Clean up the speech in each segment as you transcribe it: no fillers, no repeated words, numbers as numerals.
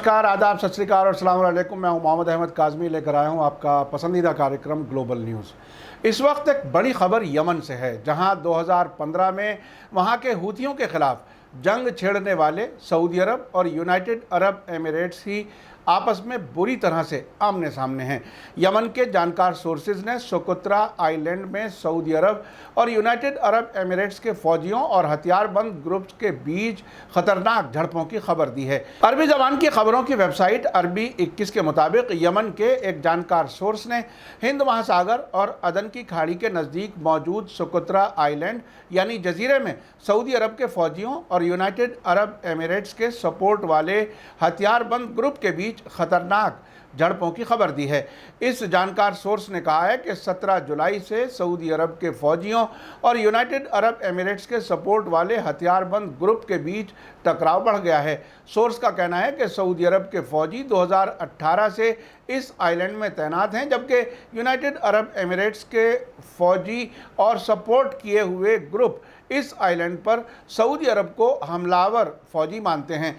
नमस्कार, आदाब, सत श्री अकाल और अस्सलाम वालेकुम। मैं हूं मोहम्मद अहमद काज़मी, लेकर आया हूं आपका पसंदीदा कार्यक्रम ग्लोबल न्यूज़। इस वक्त एक बड़ी खबर यमन से है, जहां 2015 में वहां के हूथियों के खिलाफ जंग छेड़ने वाले सऊदी अरब और यूनाइटेड अरब एमिरेट्स ही आपस में बुरी तरह से आमने सामने हैं। यमन के जानकार सोर्सेज ने सोकोत्रा आइलैंड में सऊदी अरब और यूनाइटेड अरब एमिरेट्स के फौजियों और हथियारबंद ग्रुप्स के बीच खतरनाक झड़पों की खबर दी है। अरबी जबान की खबरों की वेबसाइट अरबी 21 के मुताबिक यमन के एक जानकार सोर्स ने हिंद महासागर और अदन की खाड़ी के नज़दीक मौजूद सोकोत्रा आइलैंड यानी जजीरे में सऊदी अरब के फौजियों और यूनाइटेड अरब एमिरेट्स के सपोर्ट वाले हथियारबंद ग्रुप के बीच खतरनाक झड़पों की खबर दी है। इस जानकार सोर्स ने कहा है कि 17 जुलाई से सऊदी अरब के फौजियों और यूनाइटेड अरब एमिरेट्स के सपोर्ट वाले हथियारबंद ग्रुप के बीच टकराव बढ़ गया है। सोर्स का कहना है कि सऊदी अरब के फौजी 2018 से इस आइलैंड में तैनात हैं, जबकि यूनाइटेड अरब एमिरेट्स के फौजी और सपोर्ट किए हुए ग्रुप इस आइलैंड पर सऊदी अरब को हमलावर फौजी मानते हैं।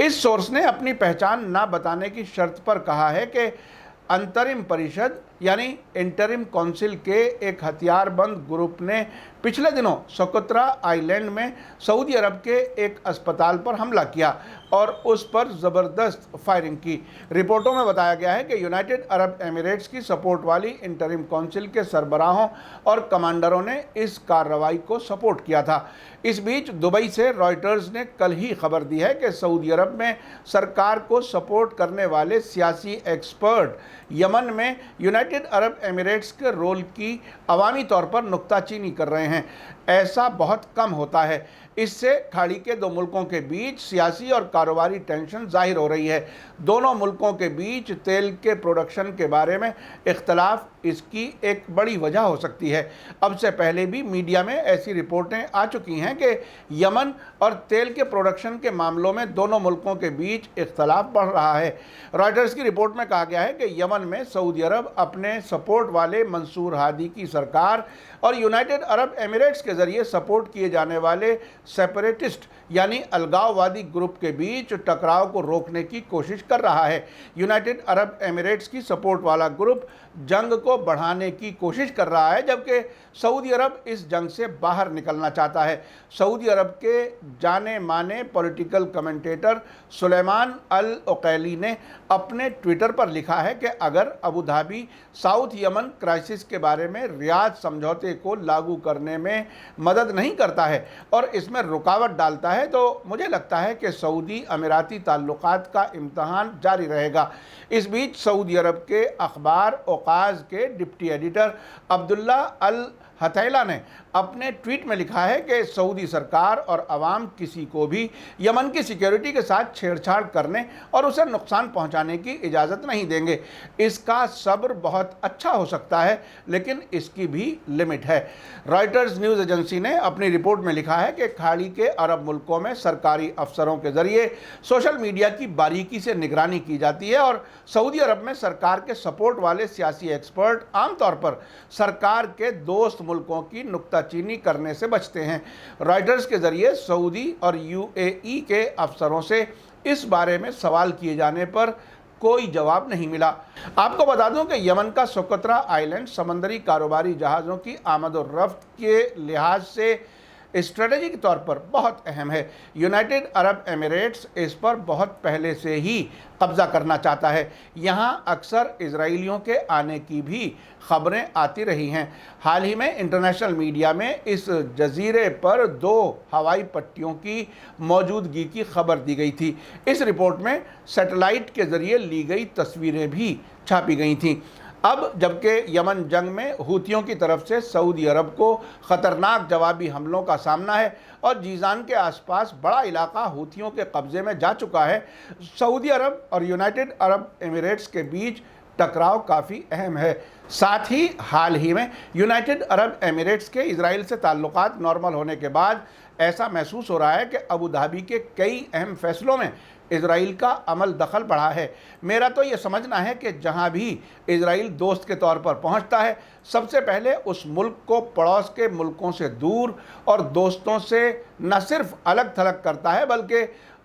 इस सोर्स ने अपनी पहचान न बताने की शर्त पर कहा है कि अंतरिम परिषद यानी इंटरिम काउंसिल के एक हथियारबंद ग्रुप ने पिछले दिनों सोकोत्रा आइलैंड में सऊदी अरब के एक अस्पताल पर हमला किया और उस पर ज़बरदस्त फायरिंग की। रिपोर्टों में बताया गया है कि यूनाइटेड अरब एमिरेट्स की सपोर्ट वाली इंटरिम काउंसिल के सरबराहों और कमांडरों ने इस कार्रवाई को सपोर्ट किया था। इस बीच दुबई से रॉयटर्स ने कल ही खबर दी है कि सऊदी अरब में सरकार को सपोर्ट करने वाले सियासी एक्सपर्ट यमन में यूनाइटेड अरब एमिरेट्स के रोल की अवामी तौर पर नुक्ताचीनी कर रहे हैं। ऐसा बहुत कम होता है। इससे खाड़ी के दो मुल्कों के बीच सियासी और कारोबारी टेंशन जाहिर हो रही है। दोनों मुल्कों के बीच तेल के प्रोडक्शन के बारे में इख्तलाफ इसकी एक बड़ी वजह हो सकती है। अब से पहले भी मीडिया में ऐसी रिपोर्टें आ चुकी हैं कि यमन और तेल के प्रोडक्शन के मामलों में दोनों मुल्कों के बीच इख्तलाफ बढ़ रहा है। रॉयटर्स की रिपोर्ट में कहा गया है कि यमन में सऊदी अरब अपने सपोर्ट वाले मंसूर हादी की सरकार और यूनाइटेड अरब एमिरेट्स के ज़रिए सपोर्ट किए जाने वाले सेपरेटिस्ट यानी अलगाववादी ग्रुप के बीच टकराव को रोकने की कोशिश कर रहा है। यूनाइटेड अरब एमिरेट्स की सपोर्ट वाला ग्रुप जंग को बढ़ाने की कोशिश कर रहा है, जबकि सऊदी अरब इस जंग से बाहर निकलना चाहता है। सऊदी अरब के जाने माने पॉलिटिकल कमेंटेटर सुलेमान अल उकैली ने अपने ट्विटर पर लिखा है कि अगर Abu Dhabi south Yemen crisis के बारे में रियाद समझौते को लागू करने में मदद नहीं करता है और इसमें रुकावट डालता है, तो मुझे लगता है कि सऊदी अमीराती ताल्लुकात का इम्तहान जारी रहेगा। इस बीच सऊदी अरब के अखबार औकाज़ के डिप्टी एडिटर अब्दुल्ला अल हथैला ने अपने ट्वीट में लिखा है कि सऊदी सरकार और अवाम किसी को भी यमन की सिक्योरिटी के साथ छेड़छाड़ करने और उसे नुकसान पहुंचाने की इजाज़त नहीं देंगे। इसका सब्र बहुत अच्छा हो सकता है, लेकिन इसकी भी लिमिट है। रॉयटर्स न्यूज़ एजेंसी ने अपनी रिपोर्ट में लिखा है कि खाड़ी के अरब मुल्कों में सरकारी अफसरों के ज़रिए सोशल मीडिया की बारीकी से निगरानी की जाती है और सऊदी अरब में सरकार के सपोर्ट वाले सियासी एक्सपर्ट आमतौर पर सरकार के दोस्त मुल्कों की नुक्ताचीनी करने से बचते हैं। रॉयटर्स के ज़रिए सऊदी और यूएई के अफसरों से इस बारे में सवाल किए जाने पर कोई जवाब नहीं मिला। आपको बता दूं कि यमन का सोकोत्रा आइलैंड समंदरी कारोबारी जहाज़ों की आमद और रफ्त के लिहाज से स्ट्रेटेजिक तौर पर बहुत अहम है। यूनाइटेड अरब एमिरेट्स इस पर बहुत पहले से ही कब्ज़ा करना चाहता है। यहाँ अक्सर इजराइलियों के आने की भी खबरें आती रही हैं। हाल ही में इंटरनेशनल मीडिया में इस जजीरे पर 2 हवाई पट्टियों की मौजूदगी की खबर दी गई थी। इस रिपोर्ट में सैटेलाइट के ज़रिए ली गई तस्वीरें भी छापी गई थीं। अब जबकि यमन जंग में हूथियों की तरफ से सऊदी अरब को ख़तरनाक जवाबी हमलों का सामना है और जीज़ान के आसपास बड़ा इलाका हूथियों के कब्ज़े में जा चुका है, सऊदी अरब और यूनाइटेड अरब एमिरेट्स के बीच टकराव काफ़ी अहम है। साथ ही हाल ही में यूनाइटेड अरब एमिरेट्स के इजराइल से ताल्लुकात नॉर्मल होने के बाद ऐसा महसूस हो रहा है कि अबू धाबी के कई अहम फैसलों में इजराइल का अमल दखल बढ़ा है। मेरा तो ये समझना है कि जहाँ भी इजराइल दोस्त के तौर पर पहुँचता है, सबसे पहले उस मुल्क को पड़ोस के मुल्कों से दूर और दोस्तों से न सिर्फ अलग थलग करता है, बल्कि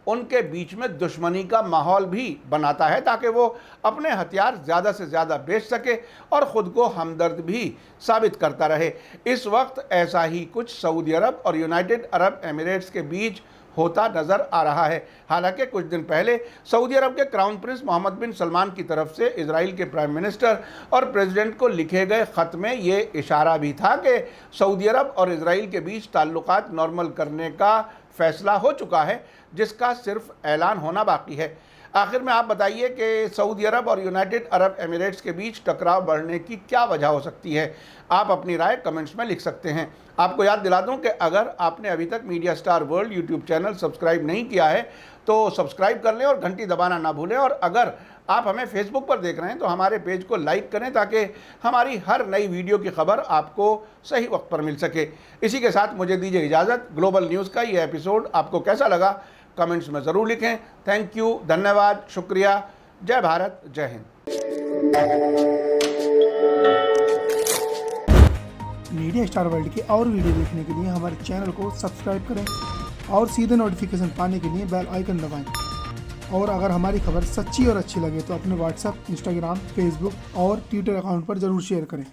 उनके बीच में दुश्मनी का माहौल भी बनाता है ताकि वो अपने हथियार ज़्यादा से ज़्यादा बेच सके और ख़ुद को हमदर्द भी साबित करता रहे। इस वक्त ऐसा ही कुछ सऊदी अरब और यूनाइटेड अरब एमिरेट्स के बीच होता नज़र आ रहा है। हालांकि कुछ दिन पहले सऊदी अरब के क्राउन प्रिंस मोहम्मद बिन सलमान की तरफ से इजराइल के प्राइम मिनिस्टर और प्रेसिडेंट को लिखे गए ख़त में ये इशारा भी था कि सऊदी अरब और इजराइल के बीच ताल्लुकात नॉर्मल करने का फैसला हो चुका है, जिसका सिर्फ ऐलान होना बाकी है। आखिर में आप बताइए कि सऊदी अरब और यूनाइटेड अरब एमिरेट्स के बीच टकराव बढ़ने की क्या वजह हो सकती है? आप अपनी राय कमेंट्स में लिख सकते हैं। आपको याद दिला दूं कि अगर आपने अभी तक media star world YouTube channel subscribe नहीं किया है तो सब्सक्राइब कर लें और घंटी दबाना ना भूलें। और अगर आप हमें फेसबुक पर देख रहे हैं तो हमारे पेज को लाइक करें ताकि हमारी हर नई वीडियो की खबर आपको सही वक्त पर मिल सके। इसी के साथ मुझे दीजिए इजाज़त। ग्लोबल न्यूज़ का ये एपिसोड आपको कैसा लगा कमेंट्स में ज़रूर लिखें। थैंक यू, धन्यवाद, शुक्रिया। जय भारत, जय हिंद। मीडिया स्टार वर्ल्ड के और वीडियो देखने के लिए हमारे चैनल को सब्सक्राइब करें और सीधे नोटिफिकेशन पाने के लिए बेल आइकन दबाएं। और अगर हमारी खबर सच्ची और अच्छी लगे तो अपने व्हाट्सएप, इंस्टाग्राम, फेसबुक और ट्विटर अकाउंट पर ज़रूर शेयर करें।